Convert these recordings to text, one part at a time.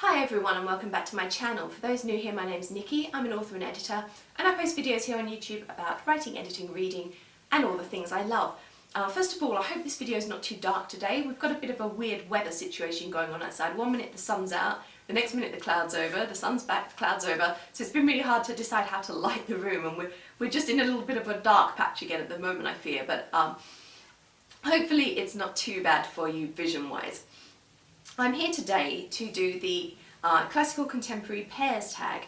Hi everyone and welcome back to my channel. For those new here, my name's Nikki, I'm an author and editor and I post videos here on YouTube about writing, editing, reading and all the things I love. First of all, I hope this video is not too dark today. We've got a bit of a weird weather situation going on outside. One minute the sun's out, the next minute the cloud's over, the sun's back, the cloud's over, so it's been really hard to decide how to light the room, and we're just in a little bit of a dark patch again at the moment, I fear, but hopefully it's not too bad for you vision-wise. I'm here today to do the classical contemporary pairs tag.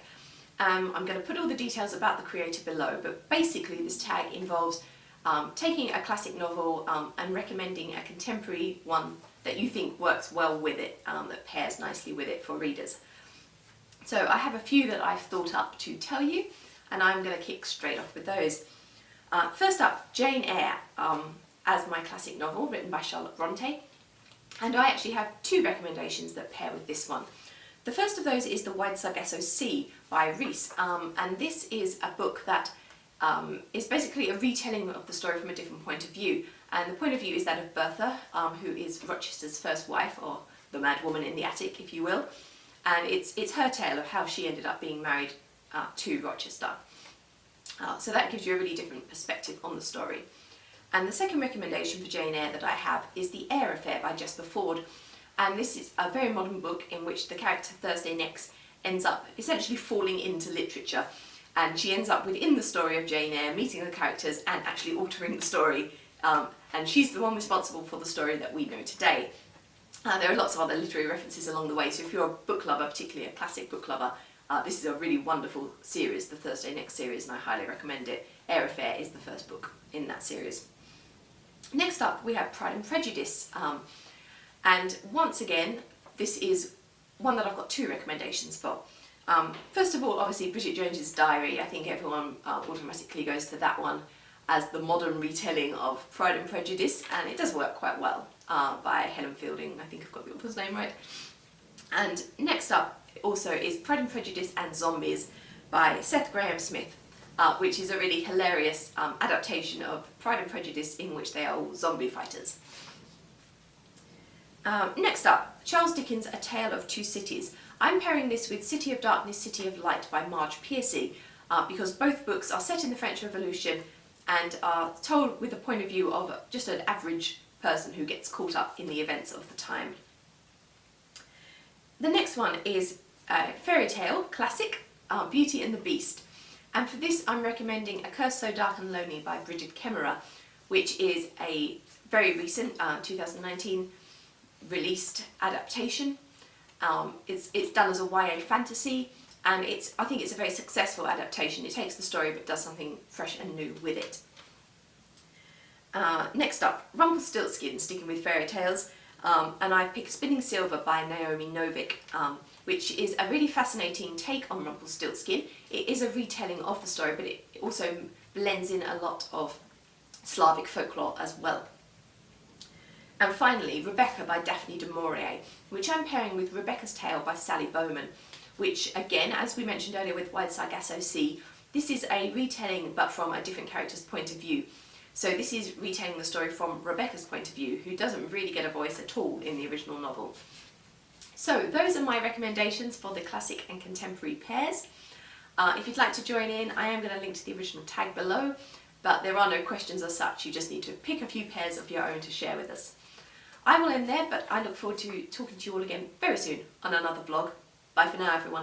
I'm going to put all the details about the creator below, but basically this tag involves taking a classic novel and recommending a contemporary one that you think works well with it, that pairs nicely with it for readers. So I have a few that I've thought up to tell you, and I'm going to kick straight off with those. First up, Jane Eyre as my classic novel written by Charlotte Bronte. And I actually have two recommendations that pair with this one. The first of those is The Wide Sargasso Sea by Rhys, and this is a book that is basically a retelling of the story from a different point of view. And the point of view is that of Bertha, who is Rochester's first wife, or the mad woman in the attic, if you will. And it's her tale of how she ended up being married to Rochester. So that gives you a really different perspective on the story. And the second recommendation for Jane Eyre that I have is The Eyre Affair by Jesper Ford. And this is a very modern book in which the character Thursday Next ends up essentially falling into literature. And she ends up within the story of Jane Eyre, meeting the characters and actually altering the story. And she's the one responsible for the story that we know today. There are lots of other literary references along the way, so if you're a book lover, particularly a classic book lover, this is a really wonderful series, the Thursday Next series, and I highly recommend it. Eyre Affair is the first book in that series. Next up we have Pride and Prejudice, and once again this is one that I've got two recommendations for. First of all, obviously Bridget Jones's Diary. I think everyone automatically goes to that one as the modern retelling of Pride and Prejudice, and it does work quite well, by Helen Fielding. I think I've got the author's name right. And next up also is Pride and Prejudice and Zombies by Seth Grahame-Smith. Which is a really hilarious adaptation of Pride and Prejudice in which they are all zombie fighters. Next up, Charles Dickens' A Tale of Two Cities. I'm pairing this with City of Darkness, City of Light by Marge Piercy, because both books are set in the French Revolution and are told with the point of view of just an average person who gets caught up in the events of the time. The next one is a fairy tale classic, Beauty and the Beast. And for this I'm recommending A Curse So Dark and Lonely by Brigid Kemmerer, which is a very recent 2019 released adaptation. It's done as a YA fantasy, and I think it's a very successful adaptation. It takes the story but does something fresh and new with it. Next up, Rumpelstiltskin, sticking with fairy tales, and I've picked Spinning Silver by Naomi Novik, which is a really fascinating take on Rumpelstiltskin. It is a retelling of the story, but it also blends in a lot of Slavic folklore as well. And finally, Rebecca by Daphne du Maurier, which I'm pairing with Rebecca's Tale by Sally Bowman, which again, as we mentioned earlier with Wide Sargasso Sea, this is a retelling but from a different character's point of view. So this is retelling the story from Rebecca's point of view, who doesn't really get a voice at all in the original novel. So those are my recommendations for the classic and contemporary pairs. If you'd like to join in, I am going to link to the original tag below, but there are no questions as such. You just need to pick a few pairs of your own to share with us. I will end there, but I look forward to talking to you all again very soon on another vlog. Bye for now, everyone.